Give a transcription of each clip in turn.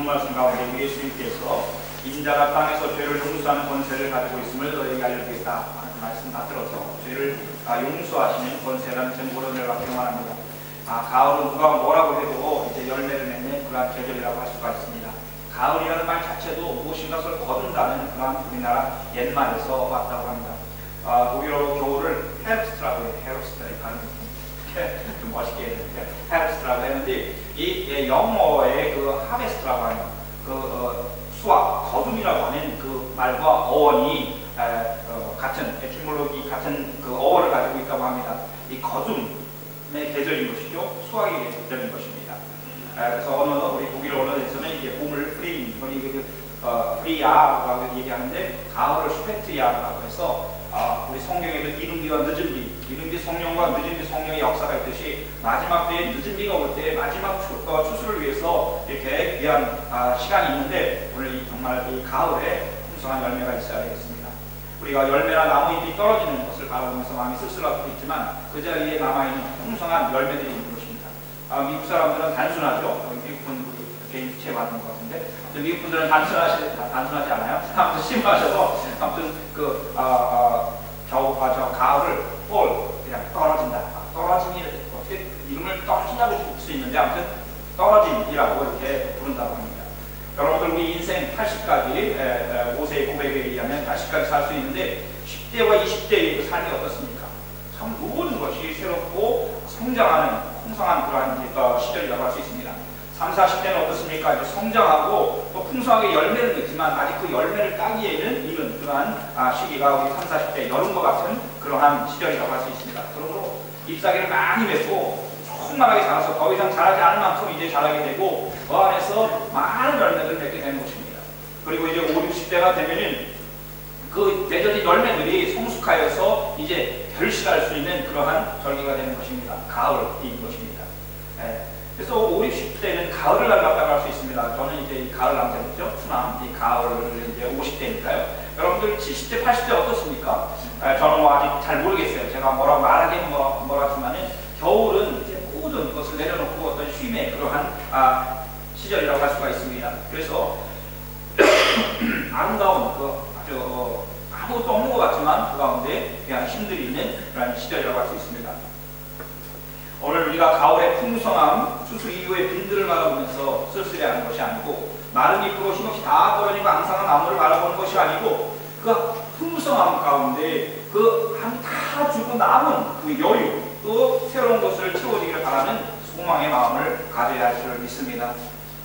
말씀 가운데 예수님께서 인자가 땅에서 죄를 용서하는 권세를 가지고 있음을 너희에게 알려주겠다 하는 그 말씀 다 들어서 죄를 용서하시는 권세라는 제목으로 내가 경험합니다. 가을은 누가 뭐라고 해도 이제 열매를 맺는 그러한 계절이라고 할 수가 있습니다. 가을이라는 말 자체도 무엇인가 를 거둔다는 그러한 우리나라 옛말에서 왔다고 합니다. 독일어로 겨울을 헤르스트라고 해요. 헤르스트 이렇게 하는 좀 멋있게 했는데 헤르스트라고 했는데 이 영어의 그 하베스트라고 하는 그 수학 거둠이라고 하는 그 말과 어원이 같은 에티몰로기 같은 그 어원을 가지고 있다고 합니다. 이 거둠의 계절인 것이죠. 수학의 계절인 것입니다. 그래서 언어 우리 독일어 언어에서는 이게 봄을 프리임, 프리야라고 얘기하는데 가을을 슈페트야라고 해서 우리 성경에도 이른비와 늦은비, 이른비 성령과 늦은비 성령의 역사가 있듯이 마지막 때에 늦은비가 올 때 마지막 추수를 위해서 이렇게 귀한 시간이 있는데 오늘 정말 이 가을에 풍성한 열매가 있어야 되겠습니다. 우리가 열매나 나무잎이 떨어지는 것을 바라보면서 마음이 쓸쓸할 수도 있지만 그 자리에 남아있는 풍성한 열매들이 있는 것입니다. 미국 사람들은 단순하죠. 미국 분들이 개인 주체 받는 것 같은데 미국 분들은 단순하지 않아요. 아무튼 심하셔서 아무튼 저 가을을 그냥 떨어진다. 떨어짐이 어떻게 이름을 떨어지냐고 줄 수 있는데 아무튼 떨어짐이라고 이렇게 부른다고 합니다. 여러분들 우리 인생 80까지 모세의 고백에 의하면 80까지 살 수 있는데 10대와 20대의 삶이 어떻습니까? 참 모든 것이 새롭고 성장하는 풍성한 그러한 시절이라고 할 수 있습니다. 30, 40대는 어떻습니까? 이제 성장하고 또 풍성하게 열매를 맺지만 아직 그 열매를 따기에는 이른 그러한 시기가 우리 30, 40대 여름과 같은 그러한 시절이라고 할 수 있습니다. 그러므로 잎사귀를 많이 맺고 충만하게 자라서 더 이상 자라지 않을 만큼 이제 자라게 되고 그 안에서 많은 열매들을 맺게 되는 것입니다. 그리고 이제 5, 60대가 되면은 그 맺어진 열매들이 성숙하여서 이제 결실할 수 있는 그러한 절기가 되는 것입니다. 가을인 것입니다. 그래서 5, 60대는 가을을 남았다고 할 수 있습니다. 저는 이제 이 가을 남자겠죠. 후남, 이 가을을 이제 50대니까요. 여러분들 70대, 80대 어떻습니까? 저는 뭐 아직 잘 모르겠어요. 제가 뭐라고 말하기는 뭐라지만은 겨울은 이제 모든 것을 내려놓고 어떤 쉼의 그러한 시절이라고 할 수가 있습니다. 그래서 아름다운 아무것도 없는 것 같지만 그 가운데 그냥 힘들이 있는 그런 시절이라고 할 수 있습니다. 오늘 우리가 가을의 풍성함, 추수 이후의 빈들을 바라보면서 쓸쓸해하는 것이 아니고 마른 잎으로 힘없이 다 떨어지고 앙상한 나무를 바라보는 것이 아니고 그 풍성함 가운데 그 다 주고 남은 그 여유 또 새로운 것을 채워지기를 바라는 소망의 마음을 가져야 할 줄 믿습니다.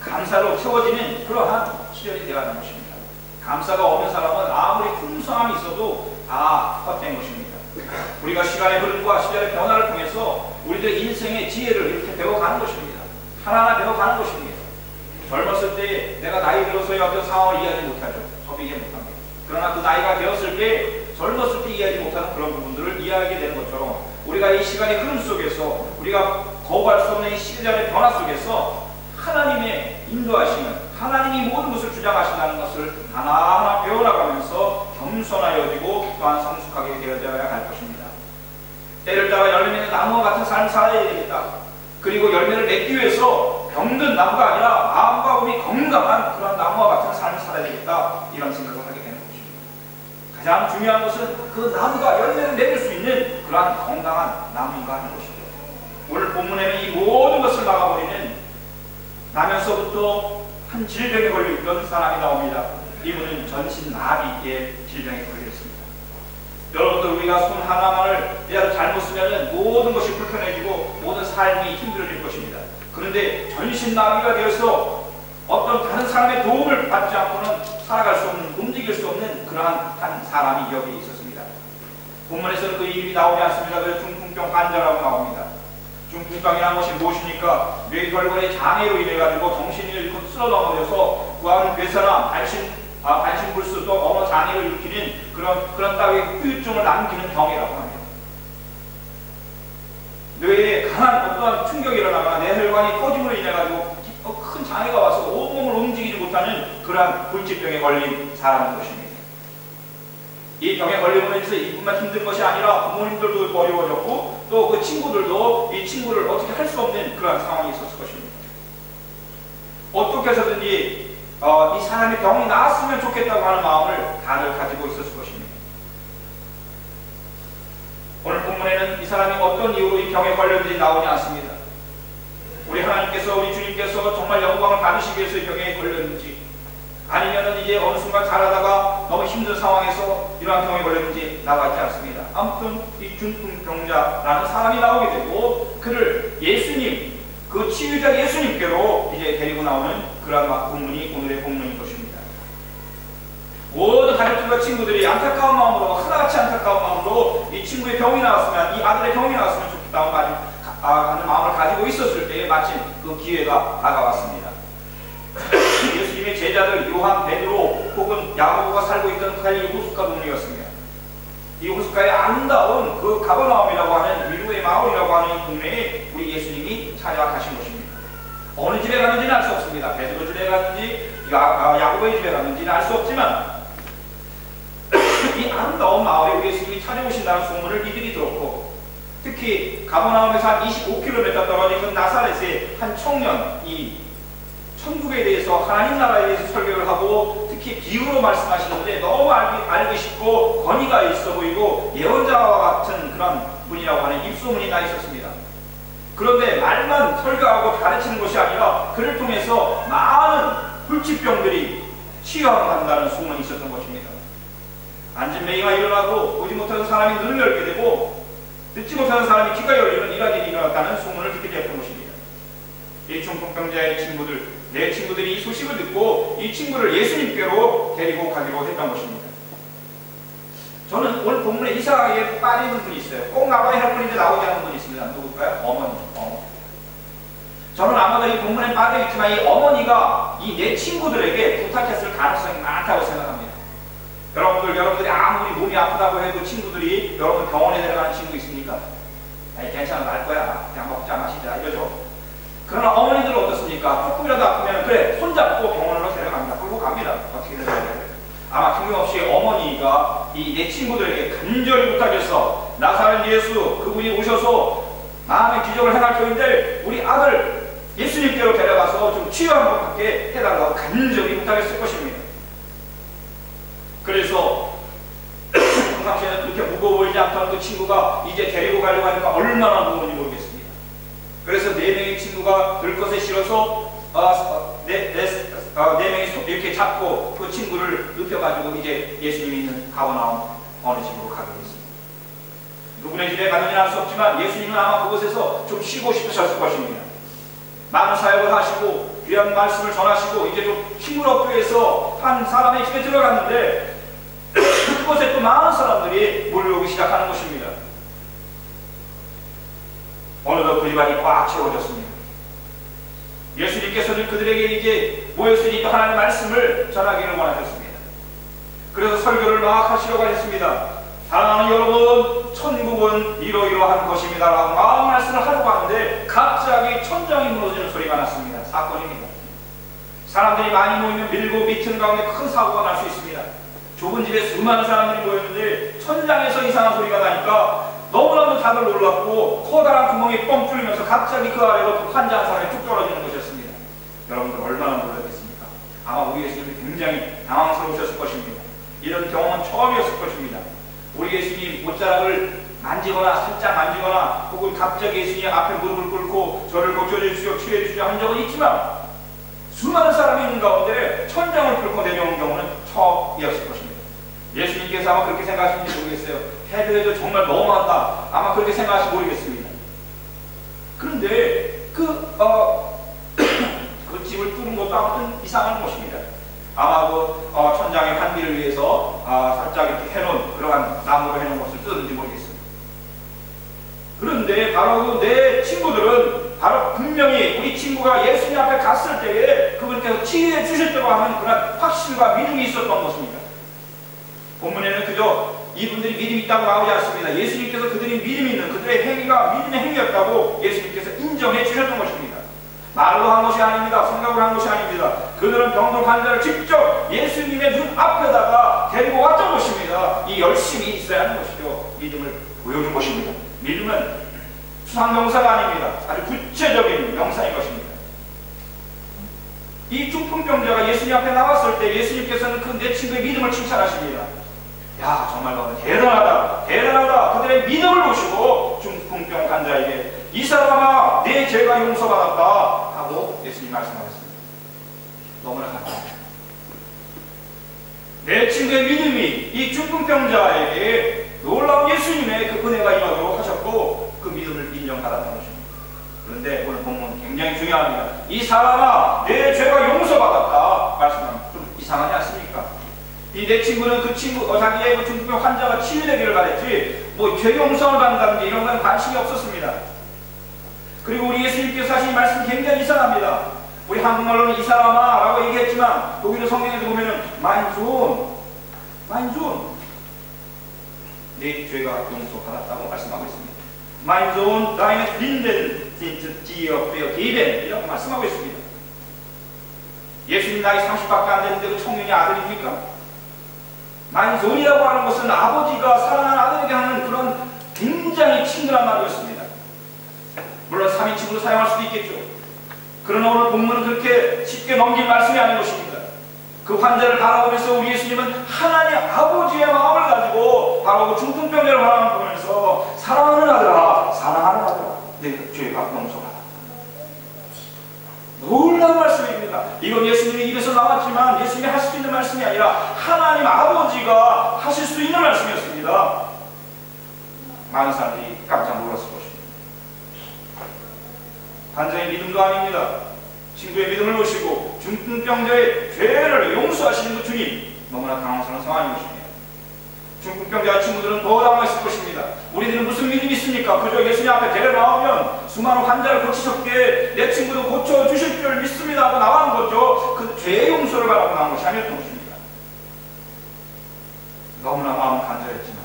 감사로 채워지는 그러한 시절이 되어야 하는 것입니다. 감사가 없는 사람은 아무리 풍성함이 있어도 다 헛된 것입니다. 우리가 시간의 흐름과 시절의 변화를 통해서 우리들 인생의 지혜를 이렇게 배워가는 것입니다. 하나하나 배워가는 것입니다. 젊었을 때 내가 나이 들어서야 어떤 상황을 이해하지 못하죠. 접이게 못합니다. 그러나 그 나이가 되었을 때 젊었을 때 이해하지 못하는 그런 부분들을 이해하게 되는 것처럼 우리가 이 시간의 흐름 속에서 우리가 거부할 수 없는 이 시간의 변화 속에서 하나님의 인도하심을 하나님이 모든 것을 주장하신다는 것을 하나하나 배워나가면서 겸손하여지고 또한 성숙하게 되어져야 할 것입니다. 때를 따라 열매 맺는 나무와 같은 삶을 살아야 되겠다. 그리고 열매를 맺기 위해서 병든 나무가 아니라 마음과 몸이 건강한 그런 나무와 같은 삶을 살아야 되겠다. 이런 생각을 하게 되는 것입니다. 가장 중요한 것은 그 나무가 열매를 맺을 수 있는 그러한 건강한 나무인가 하는 것이죠. 오늘 본문에는 이 모든 것을 막아버리는 나면서부터 한 질병에 걸려있던 사람이 나옵니다. 이분은 전신마비의 질병에 걸려있습니다. 여러분들 우리가 손 하나만을 잘못 쓰면 모든 것이 불편해지고 모든 삶이 힘들어질 것입니다. 그런데 전신마비가 되어서 어떤 다른 사람의 도움을 받지 않고는 살아갈 수 없는, 움직일 수 없는 그러한 한 사람이 여기 있었습니다. 본문에서는 그 이름이 나오지 않습니다. 그래서 중풍병 환자라고 나옵니다. 중풍병이라는 것이 무엇입니까? 뇌혈관의 장애로 인해가지고 정신이 잃고 쓸어 넘어져서 구하는 괴사나 반신불수 또 언어 장애를 일으키는 그런 따위의 후유증을 남기는 병이라고 합니다. 뇌에 강한 어떠한 충격이 일어나거나 뇌혈관이 터짐으로 인해가지고 큰 장애가 와서 온몸을 움직이지 못하는 그러한 불치병에 걸린 사람인 것입니다. 이 병에 걸림으로 인해서 이뿐만 힘든 것이 아니라 부모님들도 어려워졌고 또 그 친구들도 이 친구를 어떻게 할 수 없는 그런 상황이 있었을 것입니다. 어떻게 해서든지 이 사람의 병이 나았으면 좋겠다고 하는 마음을 다들 가지고 있었을 것입니다. 오늘 본문에는 이 사람이 어떤 이유로 이 병에 걸렸는지 나오지 않습니다. 우리 하나님께서, 우리 주님께서 정말 영광을 받으시기 위해서 이 병에 걸렸는지, 아니면은 이제 어느 순간 잘하다가 너무 힘든 상황에서 이러한 병에 걸렸는지 나와 있지 않습니다. 아무튼 이 중풍병자라는 사람이 나오게 되고, 그를 예수님, 그 치유자 예수님께로 이제 데리고 나오는 그러한 본문이 오늘의 본문인 것입니다. 모든 가족들과 친구들이 안타까운 마음으로, 하나같이 안타까운 마음으로 이 친구의 병이 나왔으면, 이 아들의 병이 나왔으면 좋겠다고 하는 마음을 가지고 있었을 때에 마침 그 기회가 다가왔습니다. 예수님의 제자들 요한, 베드로 혹은 야고보가 살고 있던 갈릴리 호숫가 동네였습니다. 이 호숫가의 아름다운 그 가버나움이라고 하는 위로의 마을이라고 하는 이 동네에 우리 예수님이 찾아와 가신 것입니다. 어느 집에 갔는지는 알 수 없습니다. 베드로 집에 갔는지 야고보의 집에 갔는지는 알 수 없지만 이 아름다운 마을에 우리 예수님이 찾아오신다는 소문을 이들이 들었고, 특히 가버나움에서 한 25km 떨어진 그 나사렛의 한 청년이 천국에 대해서, 하나님 나라에 대해서 설교를 하고 특히 비유로 말씀하시는데 너무 알기 쉽고 권위가 있어 보이고 예언자와 같은 그런 분이라고 하는 입소문이 나 있었습니다. 그런데 말만 설교하고 가르치는 것이 아니라 그를 통해서 많은 불치병들이 치유한다는 소문이 있었던 것입니다. 앉은 맹이가 일어나고, 보지 못하는 사람이 눈을 열게 되고, 듣지 못하는 사람이 귀가 열리는 이러한 일이 일어났다는 소문을 듣게 되었던 것입니다. 이 중풍병자의 친구들, 내 친구들이 이 소식을 듣고 이 친구를 예수님께로 데리고 가기로 했던 것입니다. 저는 오늘 본문에 이상하게 빠지는 분이 있어요. 꼭 나와야 할 분인데 나오지 않는 분이 있습니다. 누굴까요? 어머니. 저는 아마도 이 본문에 빠져있지만 이 어머니가 이 내 친구들에게 부탁했을 가능성이 많다고 생각합니다. 여러분들이 아무리 몸이 아프다고 해도 친구들이 여러분 병원에 데려가는 친구 있습니까? 아니, 괜찮아, 날 거야. 그냥 먹자, 마시자, 이러죠. 그러나 어머니들은 어떻습니까? 조금이라도 아프면 그래, 손잡고 병원으로 데려갑니다. 끌고 갑니다. 어떻게 데려가요? 아마 틀림없이 어머니가 이 내 친구들에게 간절히 부탁해서 나사렛 예수, 그분이 오셔서 마음의 기적을 행할 터인데 우리 아들 예수님께로 데려가서 좀 치유한 것 같게 해달라고 간절히 부탁했을 것입니다. 그래서 평상시에는 그렇게 무거워 보이지 않던 그 친구가 이제 데리고 가려고 하니까 얼마나 무거운지 모르겠습니다. 그래서 4명의 친구가 들것에 실어서 4명이 이렇게 잡고 그 친구를 눕혀가지고 이제 예수님이 있는 가버나움 어느 집으로 가게 됐습니다. 누구네 집에 갔는지는 알 수 없지만 예수님은 아마 그곳에서 좀 쉬고 싶으셨을 것입니다. 많은 사역을 하시고 귀한 말씀을 전하시고 이제 좀 힘을 얻기 위해서 한 사람의 집에 들어갔는데 그곳에 또 많은 사람들이 몰려오기 시작하는 것입니다. 어느덧 그 집안이 꽉 채워졌습니다. 예수님께서는 그들에게 이제 모였으니 하나님의 말씀을 전하기를 원하셨습니다. 그래서 설교를 막 하시려고 하셨습니다. 사랑하는 여러분, 천국은 이러이러한 것입니다 라고 막 말씀을 하려고 하는데 갑자기 천장이 무너지는 소리가 났습니다. 사건입니다. 사람들이 많이 모이면 밀고 미튼 가운데 큰 사고가 날 수 있습니다. 좁은 집에 수많은 사람들이 모였는데 천장에서 이상한 소리가 나니까 너무나도 다들 놀랐고 커다란 구멍이 뻥 뚫리면서 갑자기 그 아래로 환자 한 사람이 뚝 떨어지는 것이었습니다. 여러분들 얼마나 놀랐겠습니까? 아마 우리 예수님이 굉장히 당황스러우셨을 것입니다. 이런 경험은 처음이었을 것입니다. 우리 예수님 옷자락을 만지거나 살짝 만지거나 혹은 갑자기 예수님 앞에 무릎을 꿇고 저를 고쳐주시오, 치유해주시오 한 적은 있지만 수많은 사람이 있는 가운데 천장을 뚫고 내려오는 경우는 처음이었을 것입니다. 예수님께서 아마 그렇게 생각하시는지 모르겠어요. 해도 정말 너무한다. 아마 그렇게 생각하시지 모르겠습니다. 그런데 그 집을 뚫은 것도 아무튼 이상한 것입니다. 아마 그 천장의 환기를 위해서 살짝 이렇게 해놓은 그러한 나무로 해놓은 것을 뜯은지 모르겠습니다. 그런데 바로 내 친구들은 바로 분명히 우리 친구가 예수님 앞에 갔을 때에 그분께서 치유해 주셨다고 하는 그런 확신과 믿음이 있었던 것입니다. 본문에는 그저 이분들이 믿음이 있다고 나오지 않습니다. 예수님께서 그들이 믿음이 있는 그들의 행위가 믿음의 행위였다고 예수님께서 인정해 주셨던 것입니다. 말로 한 것이 아닙니다. 생각으로 한 것이 아닙니다. 그들은 병든 환자를 직접 예수님의 눈 앞에다가 데리고 왔던 것입니다. 이 열심이 있어야 하는 것이죠. 믿음을 보여준 것입니다. 믿음은 수상명사가 아닙니다. 아주 구체적인 명사인 것입니다. 이 중풍병자가 예수님 앞에 나왔을 때 예수님께서는 그 내 친구의 믿음을 칭찬하십니다. 야, 정말 너는 대단하다, 대단하다. 그들의 믿음을 보시고 중풍병 환자에게 이 사람아, 내 죄가 용서받았다 하고 예수님 말씀하셨습니다. 너무나 감사합니다. 내 친구의 믿음이 이 중풍병자에게 놀라운 예수님의 그 은혜가 임하도록 하셨고 그 믿음을 인정받았다는 것입니다. 그런데 오늘 본문 굉장히 중요합니다. 이 사람아, 내 죄가 용서받았다 말씀합니다. 좀 이상하지 않습니까? 이 내 친구는 그 친구, 자기의 그 중풍병 환자가 치유되기를 바랬지 뭐 죄 용서를 받는다든지 이런 건 관심이 없었습니다. 그리고 우리 예수님께서 하신 말씀 굉장히 이상합니다. 우리 한국말로는 이 사람아 라고 얘기했지만 독일어 성경에도 보면은 mein Sohn 내 죄가 용서받았다고 말씀하고 있습니다. mein Sohn, deine Sünden sind dir vergeben 이라고 말씀하고 있습니다. 예수님 나이 30밖에 안 됐는데 그 청년이 아들입니까? mein Sohn이라고 하는 것은 아버지가 사랑하는 아들에게 하는 그런 굉장히 친근한 말이었습니다. 물론 3인칭으로 사용할 수도 있겠죠. 그러나 오늘 본문은 그렇게 쉽게 넘길 말씀이 아닌 것입니다. 그 환자를 바라보면서 우리 예수님은 하나님 아버지의 마음을 가지고 바로 그 중풍병자를 바라보면서 사랑하는 아들아, 사랑하는 아들아, 내 죄가 용서받았다. 놀라운 말씀입니다. 이건 예수님의 입에서 나왔지만 예수님이 할 수 있는 말씀이 아니라 하나님 아버지가 하실 수 있는 말씀이었습니다. 많은 사람들이 깜짝 놀랐을 것입니다. 환자의 믿음도 아닙니다. 친구의 믿음을 보시고 중풍병자의 죄를 용서하시는 그 주님, 너무나 당황스러운 상황인 것입니다. 중풍병자와 친구들은 더 당황했을 것입니다. 우리들은 무슨 믿음이 있습니까? 그저 예수님 앞에 데려 나오면 수많은 환자를 고치셨기에 내 친구도 고쳐주실 줄 믿습니다 하고 나가는 거죠. 그 죄의 용서를 바라고 나온 것이 아니었던 것입니다. 너무나 마음은 간절했지만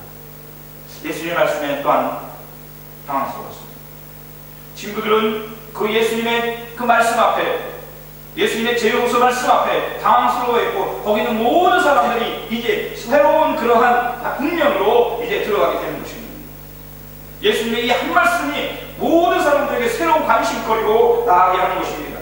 예수님의 말씀에 또한 당황스러웠습니다. 친구들은 그 예수님의 그 말씀 앞에, 예수님의 죄용서 말씀 앞에 당황스러워했고 거기는 모든 사람들이 이제 새로운 그러한 국면으로 이제 들어가게 되는 것입니다. 예수님의 이 한 말씀이 모든 사람들에게 새로운 관심거리로 나가게 하는 것입니다.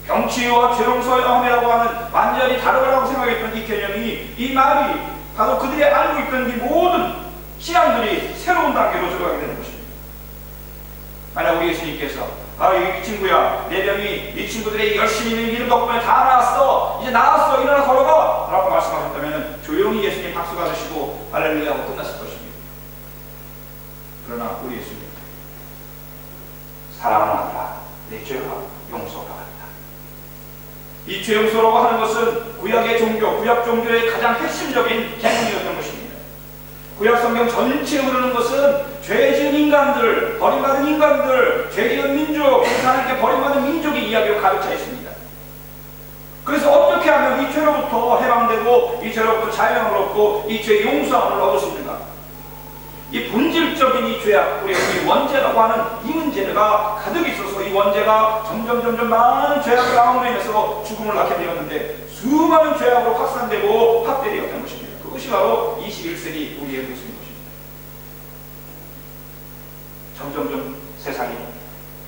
병치유와 죄용서함이라고 하는 완전히 다르다고 생각했던 이 개념이, 이 말이 바로 그들이 알고 있던 이 모든 신앙들이 새로운 단계로 들어가게 되는 것입니다. 만약 우리 예수님께서 이 친구야, 내 병이 이 친구들의 열심히 있는 믿음 덕분에 다 나았어, 이제 나았어, 일어나 걸어가 라고 말씀하셨다면 조용히 예수님 박수 받으시고 할렐루야 하고 끝났을 것입니다. 그러나 우리 예수님, 사랑하는 아들아, 내 죄가 용서받았다. 이 죄 용서라고 하는 것은 구약의 종교, 구약 종교의 가장 핵심적인 개념이었던 것입니다. 구약 성경 전체에 흐르는 것은 죄 지은 인간들, 버림받은 인간들, 죄 지은 민족, 하나님께 버림받은 민족의 이야기로 가득 차 있습니다. 그래서 어떻게 하면 이 죄로부터 해방되고 이 죄로부터 자유함을 얻고 이 죄의 용서함을 얻을 수 있는가? 이 본질적인 이 죄악, 우리가 이 원죄라고 하는 이 문제가 가득 있어서 이 원죄가 점점 많은 죄악을 낳음으로 인해서 죽음을 낳게 되었는데 수많은 죄악으로 확산되고 확대되었던 것입니다. 그것이 바로 21세기 우리의 모습인 것입니다. 점점 세상이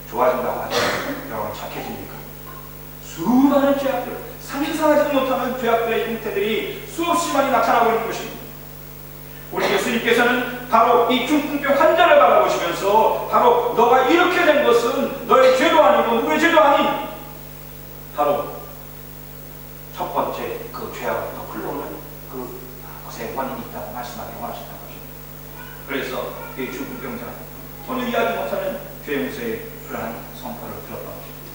좋아진다고 하죠. 여러분 착해집니까? 수많은 죄악들, 상상하지 못하는 죄악들의 형태들이 수없이 많이 나타나고 있는 것입니다. 우리 예수님께서는 바로 이 중풍병 환자를 바라보시면서 바로 너가 이렇게 된 것은 너의 죄도 아니고 누구의 죄도 아닌 바로 첫 번째 그 죄악을 더 흘러오는 그것의 원인이 있다고 말씀하기 원하셨다는 것입니다. 그래서 그 중풍병자 전혀 이해하지 못하는 죄 용서의 그러한 선포를 들었던 것입니다.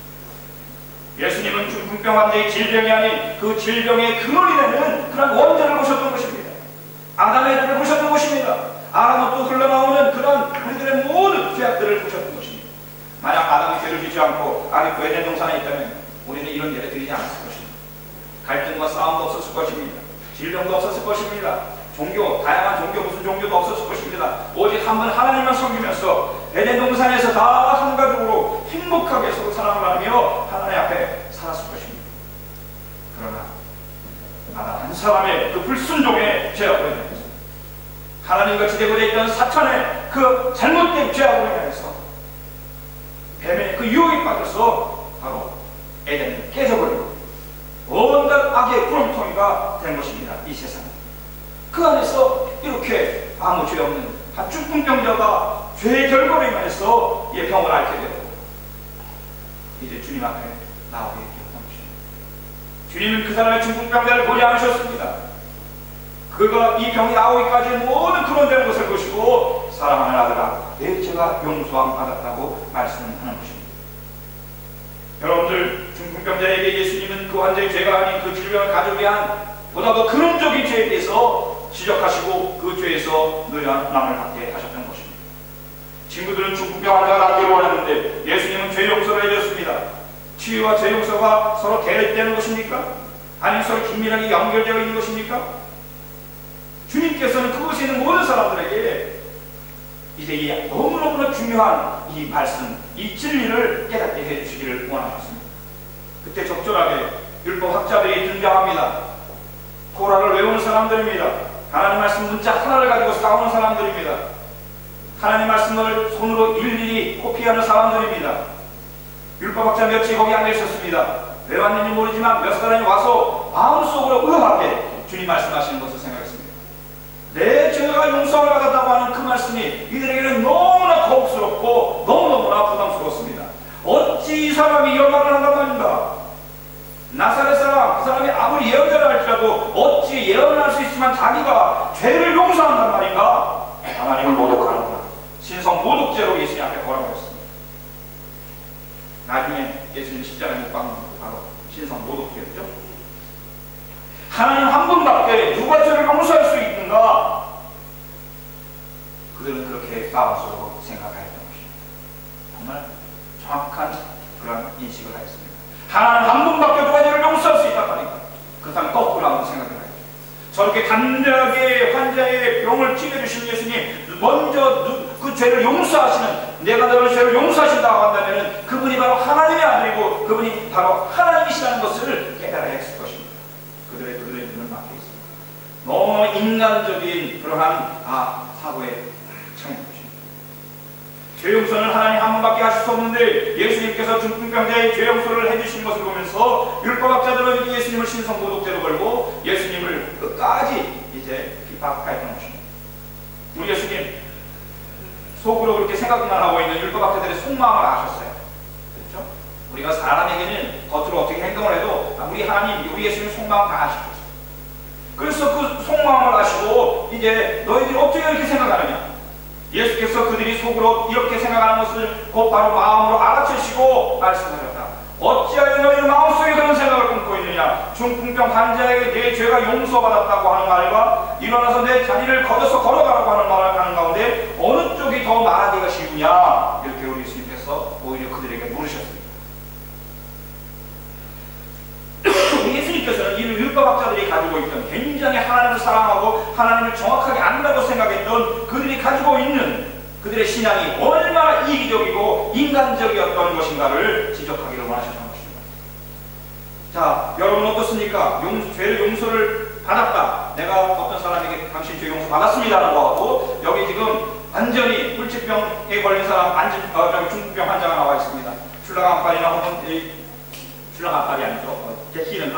예수님은 중풍병 환자의 질병이 아닌 그 질병의 근원이 되는 그런 원죄를 보셨던 것입니다. 아담의 죄를 보셨던 것입니다. 아담으로부터 흘러나오는 그런 우리들의 모든 죄악들을 보셨던 것입니다. 만약 아담이 죄를 짓지 않고 아직도 에덴 동산에 있다면 우리는 이런 예를 드리지 않았을 것입니다. 갈등과 싸움도 없었을 것입니다. 질병도 없었을 것입니다. 종교, 다양한 종교, 무슨 종교도 없었을 것입니다. 오직 한 번 하나님만 섬기면서 에덴 동산에서 다 한가족으로 행복하게 서로 사랑을 나누며 하나님 앞에 살았을 것입니다. 그러나 아담 한 사람의 그 불순종의 죄악으로 인해서 하나님같이 되고 있던 사탄의 그 잘못된 죄악으로 인해서 뱀의 그 유혹에 빠져서 바로 에덴을 깨져버린 경우가 된 것입니다. 이 세상. 그 안에서 이렇게 아무 죄 없는 한 중풍병자가 죄의 결과로 인해서 이 병을 앓게 되고 이제 주님 앞에 나오게 되었던 것입니다. 주님은 그 사람의 중풍병자를 보지 않으셨습니다. 그가 이 병이 나오기까지 모든 근원되는 것을 보시고 사랑하는 아들아 내 죄가 용서함 받았다고 말씀하는 것입니다. 여러분들 중풍병자에게 예수님은 그 환자의 죄가 아닌 그 질병을 가지고 위한 보다 더 근원적인 죄에 대해서 지적하시고 그 죄에서 너희와 남을 받게 하셨던 것입니다. 친구들은 중풍병 환자가 낫기를 원했는데 예수님은 죄 용서를 해줬습니다. 치유와 죄 용서가 서로 대립되는 것입니까? 아니면 서로 긴밀하게 연결되어 있는 것입니까? 주님께서는 그곳에 있는 모든 사람들에게 이제 이 너무너무나 중요한 이 말씀, 이 진리를 깨닫게 해주시기를 원하셨습니다. 그때 적절하게 율법학자들이 등장합니다. 토라를 외우는 사람들입니다. 하나님 말씀 문자 하나를 가지고 싸우는 사람들입니다. 하나님 말씀을 손으로 일일이 코피하는 사람들입니다. 율법학자 몇이 거기 앉아 있었습니다. 왜 왔는지 모르지만 몇 사람이 와서 마음속으로 의아하게 주님 말씀하시는 것을 생각했습니다. 내 죄가 용서를 받았다고 하는 그 말씀이 이들에게는 너무나 거북스럽고 너무너무나 부담스러웠습니다. 어찌 이 사람이 이런 말을 한단 말인가? 나사렛 사람, 그 사람이 아무리 예언자라 할지라도 어찌 예언을 할 수 있지만 자기가 죄를 용서한단 말인가? 하나님을 모독하는구나. 신성 모독죄로 예수님 앞에 걸어버렸습니다. 나중에 예수님 십자가에 못 박는 것도 바로 신성 모독죄였죠. 하나님 한 분밖에 누가 죄를 용서할 수 있는가? 그들은 그렇게 마음속으로 생각하였던 것입니다. 정말 정확한 그런 인식을 하였습니다. 하나님 한 분밖에 누가 죄를 용서할 수 있단 말인가? 그렇다면 거꾸로 한번 생각을 해야죠. 저렇게 단단하게 환자의 병을 치료해주신 예수님 먼저 그 죄를 용서하시는, 내가 너를 죄를 용서하신다고 한다면 그분이 바로 하나님의 아들이고 그분이 바로 하나님이시라는 것을 깨달아야 했을 것입니다. 그들의 눈을 막혀 있습니다. 너무 인간적인 그러한 사고에 차이는 것입니다. 죄 용서는 하나님 한 분밖에 하실 수 없는데 예수님께서 중풍병자의 죄 용서를 해주신 것을 보면서 율법학자들은 예수님을 신성 모독죄로 걸고 예수님을 끝까지 이제 비판하였던 것입니다. 우리 예수님 속으로 그렇게 생각만 하고 있는 율법학자들의 속마음을 아셨어요. 그렇죠? 우리가 사람에게는 겉으로 어떻게 행동을 해도 우리 하나님, 우리 예수님 속마음 다 아시죠. 그래서 그 속마음을 아시고 이제 너희들이 어떻게 이렇게 생각하느냐? 예수께서 그들이 속으로 이렇게 생각하는 것을 곧바로 마음으로 알아채시고 말씀하셨다. 어찌하여 너희는 마음속에 그런 생각을 품고 있느냐? 중풍병 환자에게 내 죄가 용서받았다고 하는 말과 일어나서 내 자리를 걷어서 걸어가라고 하는 말을 하는 가운데 어느 쪽이 더 말하기가 쉬우냐? 이렇게 우리 예수님께서 오히려 그들에게 물으셨습니다. 예수님께서는 이 율법학자들이 가지고 있던 굉장히 하나님을 사랑하고 하나님을 정확하게 안다고 생각했던 그들이 가지고 있는 그들의 신앙이 얼마나 이기적이고 인간적이었던 것인가를 지적하기를 원하셨던 것입니다. 자, 여러분 어떻습니까? 죄를 용서를 받았다. 내가 어떤 사람에게 당신 죄 용서 받았습니다라고 하고 여기 지금 완전히 불치병에 걸린 사람, 중풍병 환자가 나와 있습니다. 슐라간빨이나 혹은 슐라간빨이 아니죠. 대희는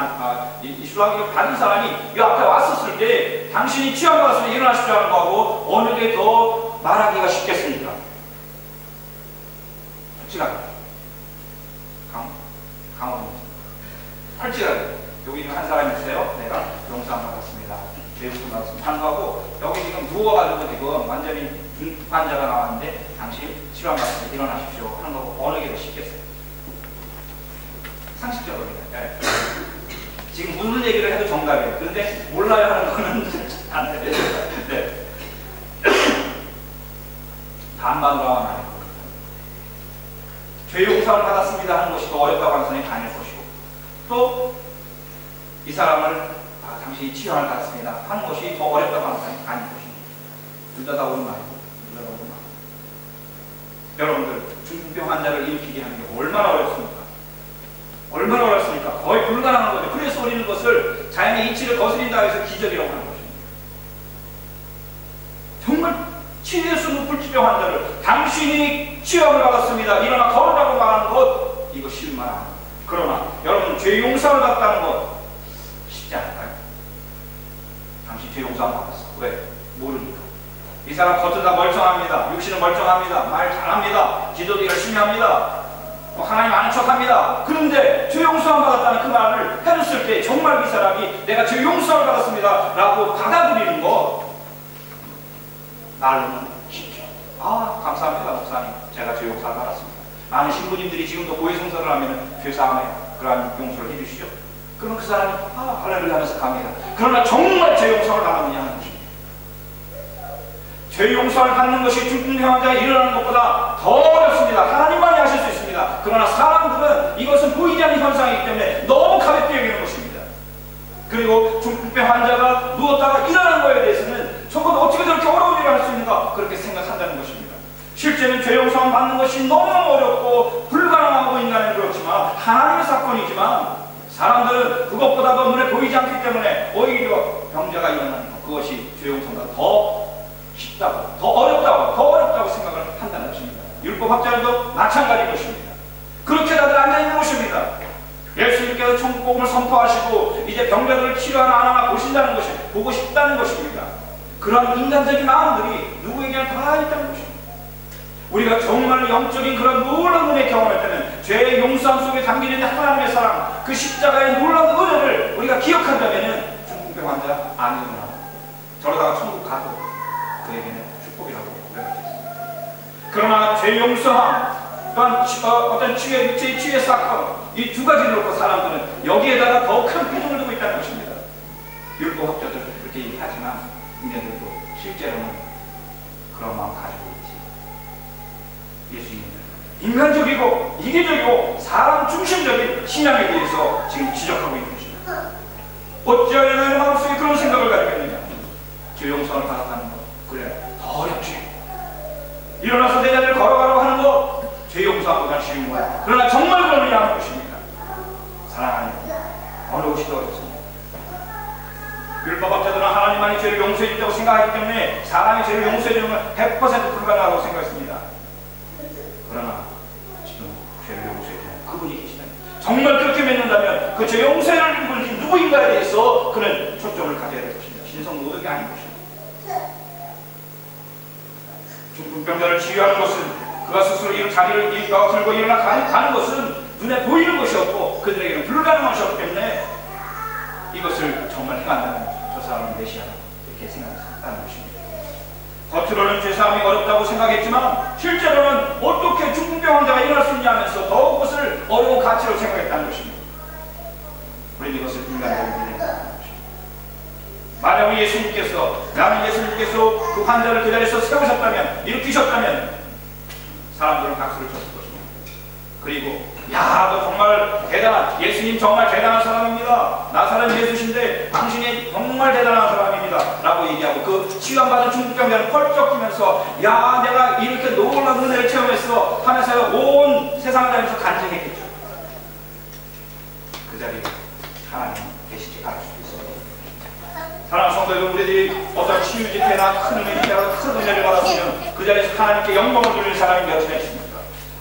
이 슐라간을 받은 사람이 이 앞에 왔었을 때 당신이 치유받았으면 일어나십시오 하는 거하고 어느 게 더 말하기가 쉽겠습니까? 솔직하게 강원입니다. 솔직하게 여기 지금 한 사람이 있어요. 내가 용서 받았습니다. 죄부터 받았습니다 하는 거하고 여기 지금 누워가지고 지금 완전히 환자가 나왔는데 당신 치료받았으면 일어나십시오 하는 거고 어느 게 더 쉽겠어요? 상식적으로입니다. 네. 지금 무슨 얘기를 해도 정답이에요. 그런데 몰라요 하는 거는 안 돼요. 네. 반반으로 하면 안 됩니다. 죄 용서를 받았습니다 하는 것이 더 어렵다고 하는 사람이 아닐 것이고 또 이 사람을 당신이 치료를 받았습니다 하는 것이 더 어렵다고 하는 사람이 아닐 것입니다. 둘 다 옳은 말이고 둘 다 옳은 말. 여러분들 중풍병 환자를 일으키게 하는 게 얼마나 어렵습니까? 얼마나 어렵습니까? 거의 불가능한 거죠. 그래서 우리는 그것을 자연의 이치를 거스린다 해서 기적이라고 하는 것입니다. 정말 치유할 수 없는 불치병 환자를 당신이 치유함을 받았습니다. 일어나 걸으라고 말하는 것 이거 쉬운 말 아닙니다. 그러나 여러분 죄 용서를 받다는 것 쉽지 않을까요? 죄 용서 안 받았어. 왜? 모르니까. 이 사람 겉은 다 멀쩡합니다. 육신은 멀쩡합니다. 말 잘합니다. 기도도 열심히 합니다. 하나님 아는 척합니다. 그런데 죄 용서함 받았다는 그 말을 해줬을 때 정말 이 사람이 내가 죄 용서함을 받았습니다 라고 받아들이는 거 말로는 쉽죠. 아, 감사합니다 목사님, 제가 죄 용서함을 받았습니다. 많은 신부님들이 지금도 고해성사를 하면 죄사함에 그러한 용서를 해주시죠. 그러면 그 사람이 할렐루야 하면서 갑니다. 그러나 정말 죄 용서를 받았느냐 하는 것입니다. 죄 용서를 받는 것이 중풍병 환자가 일어나는 것보다 더 어렵습니다. 하나님만이 하실 수 있습니다. 그러나 사람들은 이것은 보이지 않는 현상이기 때문에 너무 가볍게 여기는 것입니다. 그리고 중풍병 환자가 누웠다가 일어나는 것에 대해서는 적어도 어떻게 저렇게 어려운 일을 할 수 있는가 그렇게 생각한다는 것입니다. 실제는 죄 용서를 받는 것이 너무너무 어렵고 불가능하고 인간은 그렇지만 하나님의 사건이지만 사람들은 그것보다 더 눈에 보이지 않기 때문에 오히려 병자가 일어나는 것, 그것이 죄 용서보다 더 쉽다고, 더 어렵다고 생각을 한다는 것입니다. 율법학자들도 마찬가지인 것입니다. 그렇게 다들 앉아있는 것입니다. 예수님께서 천국복음을 선포하시고 이제 병자들을 치료하나 안 하나 보신다는 것이, 보고 싶다는 것입니다. 그런 인간적인 마음들이 누구에게나 다 있다는 것입니다. 우리가 정말 영적인 그런 놀라운 은혜 경험할 때는 죄의 용서함 속에 담겨있는 하나님의 사랑, 그 십자가의 놀라운 은혜를 우리가 기억한다면 중풍병 환자 안 일어나 저러다가 천국 가도 그에게는 축복이라고 생각했습니다. 그러나 죄 용서함 또한 어떤 육체의 치유의 사건, 이 두 가지를 놓고 사람들은 여기에다가 더 큰 비중을 두고 있다는 것입니다. 율법학자들은 그렇게 얘기하지만 인간들도 실제로는 그런 마음 가지고 있지. 예수님은 인간적이고 이기적이고 사람 중심적인 신앙에 대해서 지금 지적하고 있는 것입니다. 어찌하여 너의 마음속에 그런 생각을 가지겠느냐. 죄 용서를 받았다는 것, 그래, 더 어렵지. 일어나서 내 자리를 걸어가라고 하는 것, 죄 용서보다 쉬운 거야. 그러나 정말 그러느냐 하는 것입니다. 사랑하는 어느 것이 더 어렵습니다. 율법학자들은 하나님만이 죄를 용서해 준다고 생각하기 때문에 사람이 죄를 용서해 주는 건 100% 불가능하다고 생각했습니다. 그러나 지금 죄를 용서해 주는 그분이 계시다니, 정말 그렇게 믿는다면 그 죄 용서를 주는 분이 누구인가에 대해서 그는 초점을 가져야 될 것입니다. 신성 노력이 아닌 것입니다. 중풍병자를 치유하는 것은 그가 스스로 이런 자리를 들고 일어나 가는 것은 눈에 보이는 것이 없고 그들에게는 불가능한 것이 없기 때문에 이것을 정말 행한다면 저 사람은 메시아다 이렇게 생각한다는 것입니다. 겉으로는 죄사함이 어렵다고 생각했지만 실제로는 어떻게 중풍병 환자가 일어날 수 있냐 하면서 더욱 그것을 어려운 가치로 생각했다는 것입니다. 우리는 이것을 인간적인 일이라고 하는 것입니다. 만약 나는 예수님께서 그 환자를 그 자리에서 세우셨다면, 일으키셨다면 사람들은 박수를 쳤을 것입니다. 그리고 야, 너 정말 대단한, 예수님 정말 대단한 사람입니다. 나사렛 예수신데 당신이 정말 대단한 사람입니다 라고 얘기하고 그 치유받은 중풍병자는 펄쩍 뛰면서 야, 내가 이렇게 놀라운 은혜를 체험했어 하면서 온 세상을 다니면서 간증했겠죠. 그 자리에 하나님 계시지 않을 수도 있습니다. 사랑하는 성도 여러분, 우리들이 어떤 치유 집회나 큰 은혜 집회나 큰 은혜를 받았으면 그 자리에서 하나님께 영광을 돌리는 사람이 몇이나 있습니까?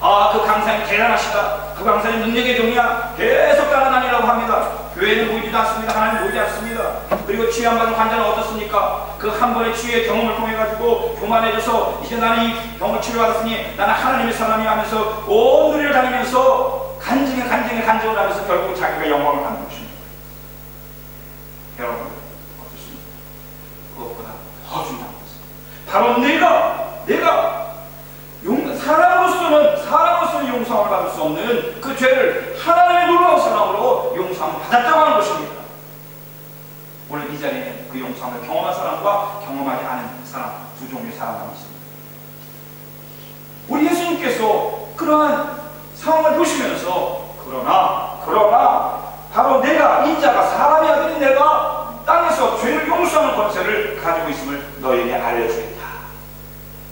아, 그 강사님 대단하시다. 그 강사님 능력의 종이야. 계속 따라다니라고 합니다. 교회는 보이지도 않습니다. 하나님 보이지 않습니다. 그리고 치유받은 환자는 어떻습니까? 그 한 번의 치유의 경험을 통해 가지고 교만해져서 이제 나는 이 병을 치료받았으니 나는 하나님의 사람이 하면서 온 누리를 다니면서 간증을 하면서 결국 자기가 영광을 받는 것입니다. 여러분 어떻습니까? 그것보다 더 중요한 것은 바로 내가 사람으로서는 용서함을 받을 수 없는 그 죄를 하나님의 놀라운 사랑으로 용서함을 받았다고 하는 것입니다. 오늘 이 자리에는 그 용서함을 경험한 사람과 경험하지 않은 사람, 두 종류의 사람이 있습니다. 우리 예수님께서 그러한 상황을 보시면서 그러나 바로 내가, 인자가 사람의 아들인 내가 땅에서 죄를 용서하는 권세를 가지고 있음을 너에게 알려주겠다.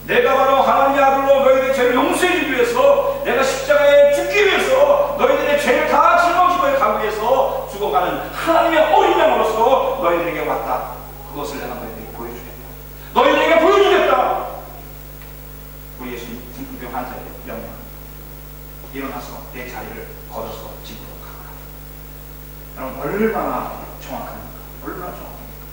내가 바로 하나님의 아들로 너희들의 죄를 용서해주기 위해서, 내가 십자가에 죽기 위해서, 너희들의 죄를 다 짊어지고 가기 위해서 죽어가는 하나님의 어린 양으로서 너희들에게 왔다. 그것을 내가 너희들에게 보여주겠다. 너희들에게 보여주겠다. 우리 예수님 중풍병 환자의 명령, 일어나서 내 자리를 걸어서 집으로 가거라. 여러분 얼마나 정확합니까? 얼마나 정확합니까?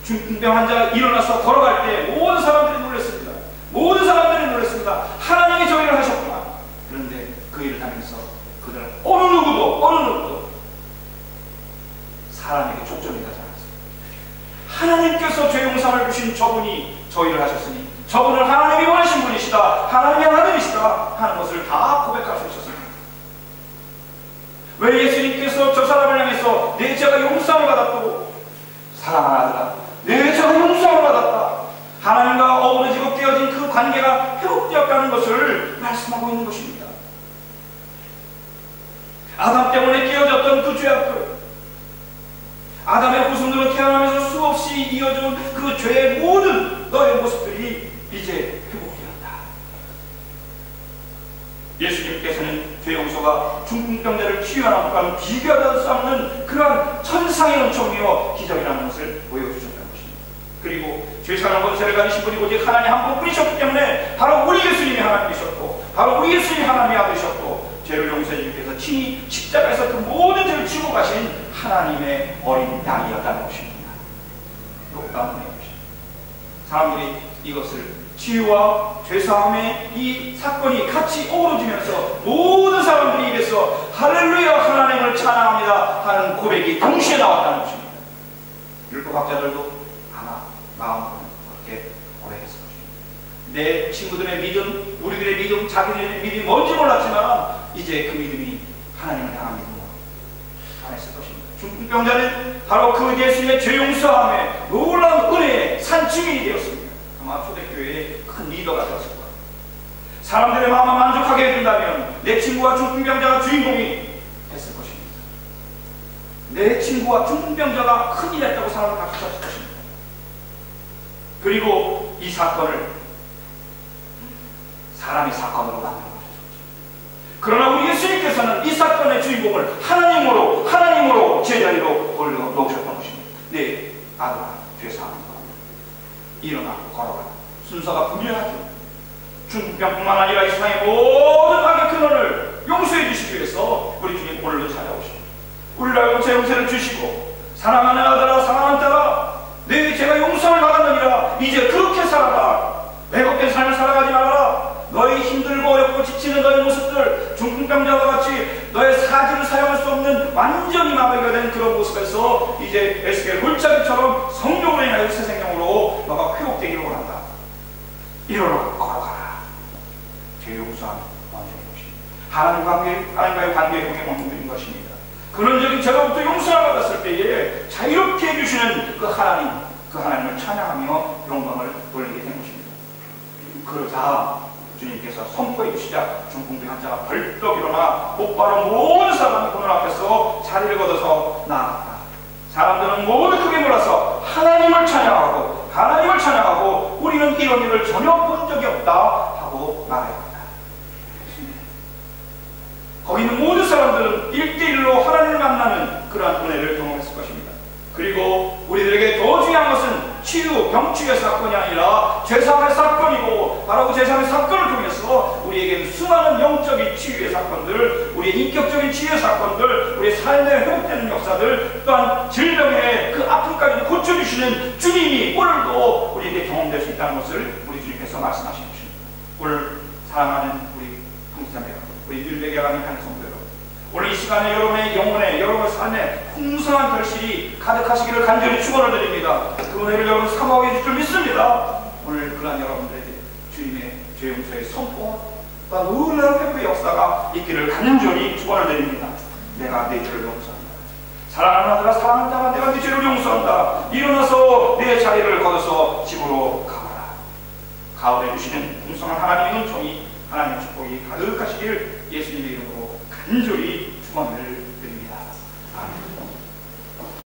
중풍병 환자가 일어나서 걸어갈 때 모든 사람들이 놀랐습니다. 모든 사람들이 놀랐습니다. 하나님이 저 일을 하셨구나. 그런데 그 일을 하면서 그들은 어느 누구도 사람에게 초점이 가지 않았습니다. 하나님께서 죄 용서를 주신 저분이 저 일을 하셨으니 저분을 하나님이 원하신 분이시다, 하나님의 아들이시다 하는 것을 다 고백할 수 있었습니다. 왜 예수님께서 저 사람을 향해서 내 죄가 용서를 받았고, 사랑하는 아들아 내 죄가 용서를 받았다, 하나님과 어우러지고 깨어진 그 관계가 회복되었다는 것을 말씀하고 있는 것입니다. 아담 때문에 깨어졌던 그 죄악들, 아담의 후손으로 태어나면서 수없이 이어준 그 죄의 모든 너의 모습들이 이제 회복되었다. 예수님께서는 죄 용서가 중풍병자를 치유하는 것과는 비교할 수 없는 그러한 천상의 은총이요 기적이라는 것을 보여주셨다는 것입니다. 그리고 죄사하는 권세를 가지신 분이 오직 하나님 한 분뿐이셨기 때문에 바로 우리 예수님이 하나님이셨고, 바로 우리 예수님이 하나님의 아들이셨고, 죄를 용서해 주께서 친히 십자가에서 그 모든 죄를 지고 가신 하나님의 어린 양이었다는 것입니다. 놀라운 것입니다. 사람들이 이것을 치유와 죄사함의 이 사건이 같이 어우러지면서 모든 사람들이 입에서 할렐루야 하나님을 찬양합니다 하는 고백이 동시에 나왔다는 것입니다. 율법학자들도 아마 마음으로 그렇게 고백했을 것입니다. 내 친구들의 믿음, 우리들의 믿음, 자기들의 믿음이 뭔지 몰랐지만 이제 그 믿음이 하나님을 향한 믿음으로 변했을 것입니다. 중풍병자는 바로 그 예수님의 죄 용서함에 놀라운 은혜의 산증인이 되었습니다. 아마 초대교회의 큰 리더가 되었을 거예요. 사람들의 마음을 만족하게 해준다면 내 친구와 중풍병자가 주인공이 됐을 것입니다. 내 친구와 중풍병자가 큰일 했다고 사람을 박수쳤을 것입니다. 그리고 이 사건을 사람의 사건으로 만든 것이죠. 그러나 우리 예수님께서는 이 사건의 주인공을 하나님으로 제자리로 올려놓으셨던 것입니다. 내 아들아 죄사합니다. 일어나 걸어가라. 순서가 분명하죠. 중풍병뿐만 아니라 이 세상의 모든 악의 근원을 용서해 주시기 위해서 우리 주님 오늘도 찾아오십니다. 우리를 알고 제 용서를 주시고, 사랑하는 아들아 사랑하는 딸아 내 죄가 용서를 받았느니라. 이제 그렇게 살아라. 왜곡된 삶을 살아가지 말아라. 너의 힘들고 어렵고 지치는 너의 모습들, 중풍병자와 같이 너의 사지를 사용할 수 없는 완전히 마비가 된 그런 모습에서 이제 에스겔 물자기처럼 성령으로 인하여 새 생명으로 너가 회복되기를 원한다. 일어나 걸어가라. 죄 용서함 완전히 것입니다. 하나님과의 관계 회복의 원동들인 것입니다. 근원적인 죄로부터 용서를 받았을 때에 자유롭게 해주시는 그 하나님을 찬양하며 영광을 돌리게 된 것입니다. 그러자 주님께서 선포해 주시자 중풍병 환자가 벌떡 일어나 곧바로 모든 사람이 보는 앞에서 자리를 걷어서 나아갔다. 사람들은 모두 크게 놀라서 하나님을 찬양하고 우리는 이런 일을 전혀 본 적이 없다 하고 말했다. 거기 있는 모든 사람들은 1대1로 하나님을 만나는 그러한 은혜를 경험했을 것입니다. 그리고 우리들에게 더 중요한 것은 병치유의 사건이 아니라 죄사함의 사건이고, 바로 그 죄사함의 사건을 통해서 우리에게는 수많은 영적인 치유의 사건들, 우리의 인격적인 치유의 사건들, 우리의 삶에 회복되는 역사들, 또한 질병의 그 아픔까지 고쳐주시는 주님이 오늘도 우리에게 경험될 수 있다는 것을 우리 주님께서 말씀하신 것입니다. 오늘 사랑하는 우리 형제자매 여러분, 우리 율배교회 가는 한 성도 여러분, 오늘 이 시간에 여러분의 영혼에, 여러분의 삶에 풍성한 결실이 가득하시기를 간절히 축원을 드립니다. 그 은혜를 여러분 사모하게 해줄 줄 믿습니다. 오늘 그러한 여러분들에게 주님의 죄 용서의 선포와 놀라운 회복의 역사가 있기를 간절히 축원을 드립니다. 내가 내 죄를 용서한다. 사랑하는 아들아 사랑하는 딸아 내가 내 죄를 용서한다. 일어나서 내 자리를 걷어서 집으로 가거라. 가을에 주시는 풍성한 하나님의 은총이, 하나님의 축복이 가득하시기를 예수님의 이름으로 간절히 축원을 드립니다. 아멘.